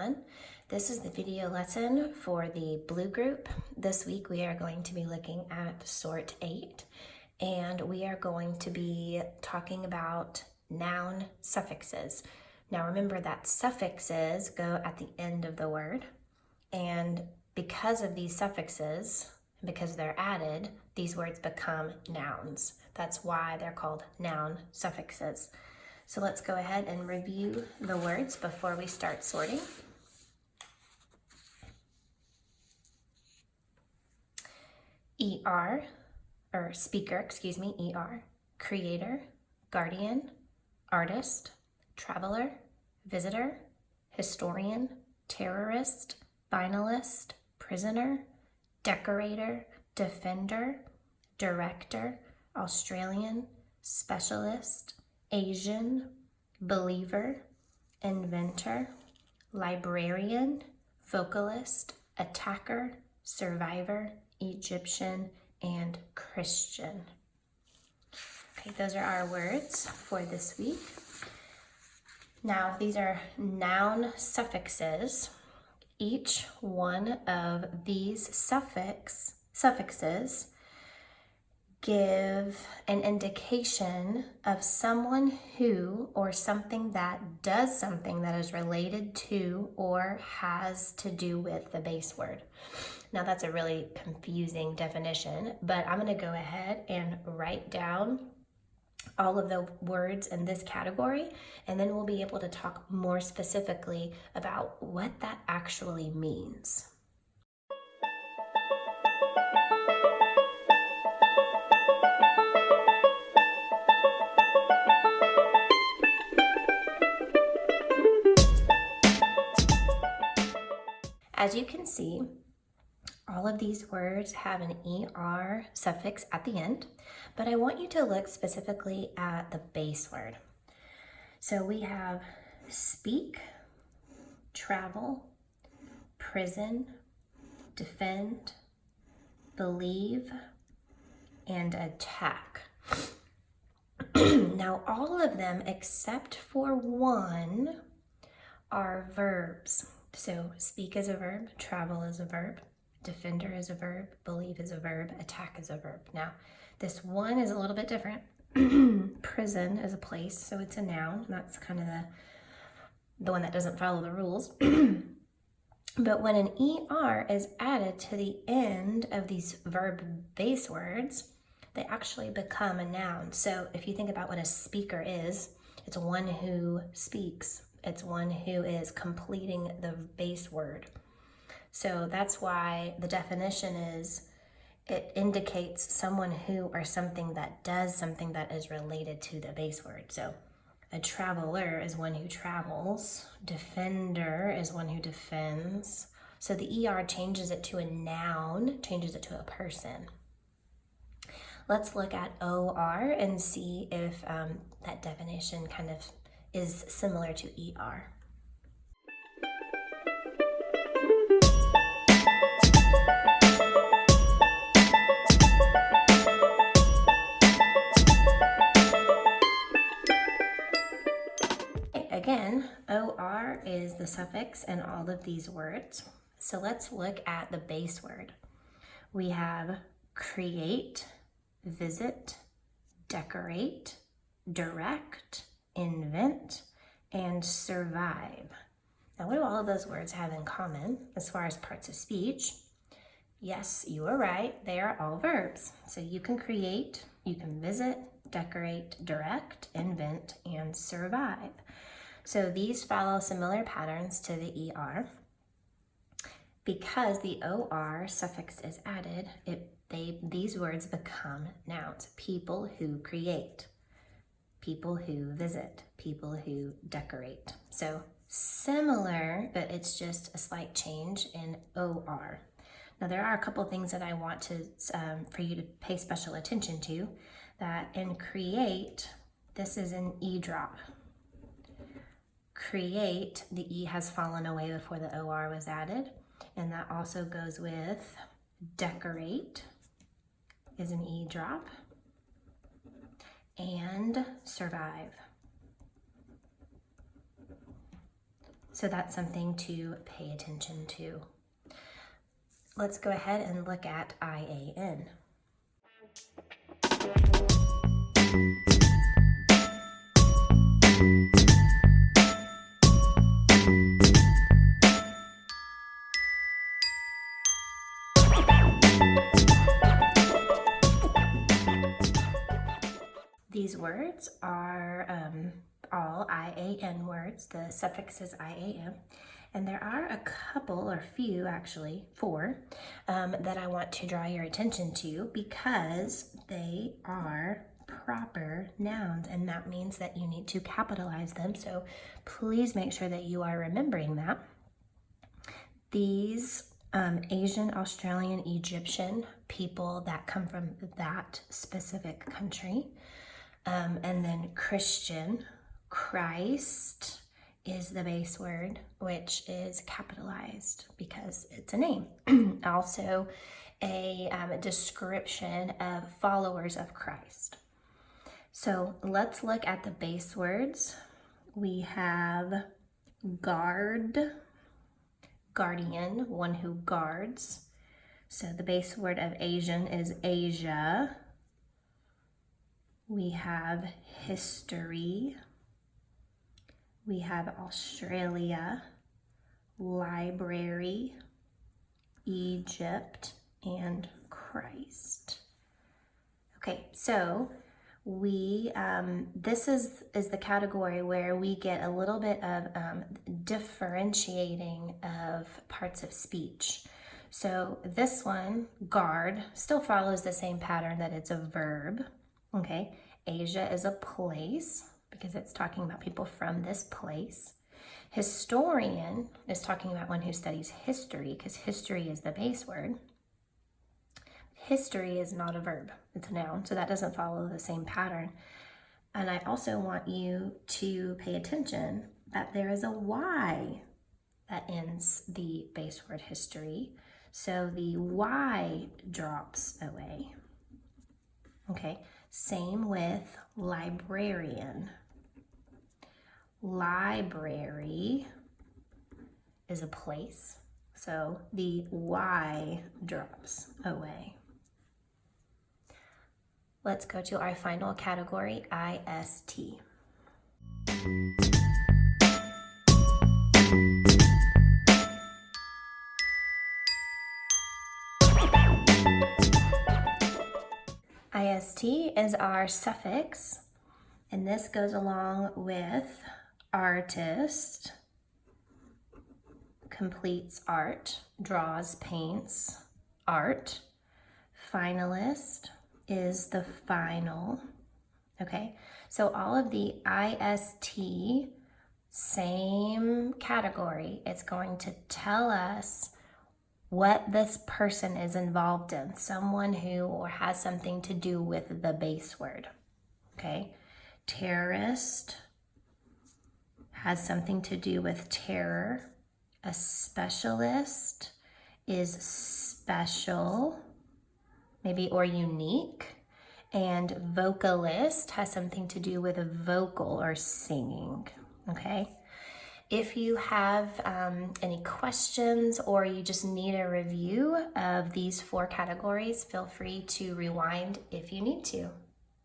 everyone. This is the video lesson for the blue group. This week we are going to be looking at Sort 8, and we are going to be talking about noun suffixes. Now remember that suffixes go at the end of the word, and because of these suffixes, because they're added, these words become nouns. That's why they're called noun suffixes. So let's go ahead and review the words before we start sorting. ER, or speaker, excuse me, ER, creator, guardian, artist, traveler, visitor, historian, terrorist, finalist, prisoner, decorator, defender, director, Australian, specialist, Asian, believer, inventor, librarian, vocalist, attacker, survivor, Egyptian, and Christian. Okay, those are our words for this week. Now, these are noun suffixes. Each one of these suffixes give an indication of someone who or something that does something that is related to or has to do with the base word. Now that's a really confusing definition, but I'm going to go ahead and write down all of the words in this category, and then we'll be able to talk more specifically about what that actually means. As you can see, all of these words have an ER suffix at the end, but I want you to look specifically at the base word. So we have speak, travel, prison, defend, believe, and attack. Now all of them except for one are verbs. So speak is a verb, travel is a verb, defender is a verb, believe is a verb, attack is a verb. Now, this one is a little bit different. Prison is a place, so it's a noun. That's kind of the one that doesn't follow the rules. But when an ER is added to the end of these verb base words, they actually become a noun. So if you think about what a speaker is, it's one who speaks. It's one who is completing the base word. So that's why the definition is it indicates someone who or something that does something that is related to the base word. So a traveler is one who travels. Defender is one who defends. So the ER changes it to a noun, changes it to a person. Let's look at OR and see if that definition kind of is similar to ER. Again, OR is the suffix in all of these words. So let's look at the base word. We have create, visit, decorate, direct, invent, and survive. Now, what do all of those words have in common as far as parts of speech? Yes, you are right. They are all verbs. So you can create, you can visit, decorate, direct, invent, and survive. So these follow similar patterns to the ER. Because the OR suffix is added, these words become nouns. People who create, people who visit, people who decorate. So similar, but it's just a slight change in OR. Now there are a couple things that I want to for you to pay special attention to. That in create, this is an E drop. Create, the E has fallen away before the OR was added, and that also goes with decorate is an E drop, and survive. So that's something to pay attention to. Let's go ahead and look at IAN. These words are all IAN words. The suffix is IAN. And there are a couple, or few actually, 4, that I want to draw your attention to because they are proper nouns, and that means that you need to capitalize them. So please make sure that you are remembering that. These Asian, Australian, Egyptian people that come from that specific country, and then Christian, Christ is the base word, which is capitalized because it's a name. Also a description of followers of Christ. So let's look at the base words. We have guard, guardian, one who guards. So the base word of Asian is Asia. We have history. We have Australia, library, Egypt, and Christ. Okay, so this is the category where we get a little bit of differentiating of parts of speech. So this one, guard, still follows the same pattern that it's a verb. Okay, Asia is a place, because it's talking about people from this place. Historian is talking about one who studies history, because history is the base word. History is not a verb, it's a noun, so that doesn't follow the same pattern. And I also want you to pay attention that there is a Y that ends the base word history, so the Y drops away. Okay, same with librarian. Library is a place, so the Y drops away. Let's go to our final category, IST. IST is our suffix, and this goes along with artist, completes art, draws, paints, art. Finalist is the final. Okay, so all of the IST, same category. It's going to tell us what this person is involved in, someone who or has something to do with the base word. Okay, terrorist has something to do with terror. A specialist is special, maybe, or unique. And vocalist has something to do with a vocal or singing, okay? If you have any questions or you just need a review of these 4 categories, feel free to rewind if you need to.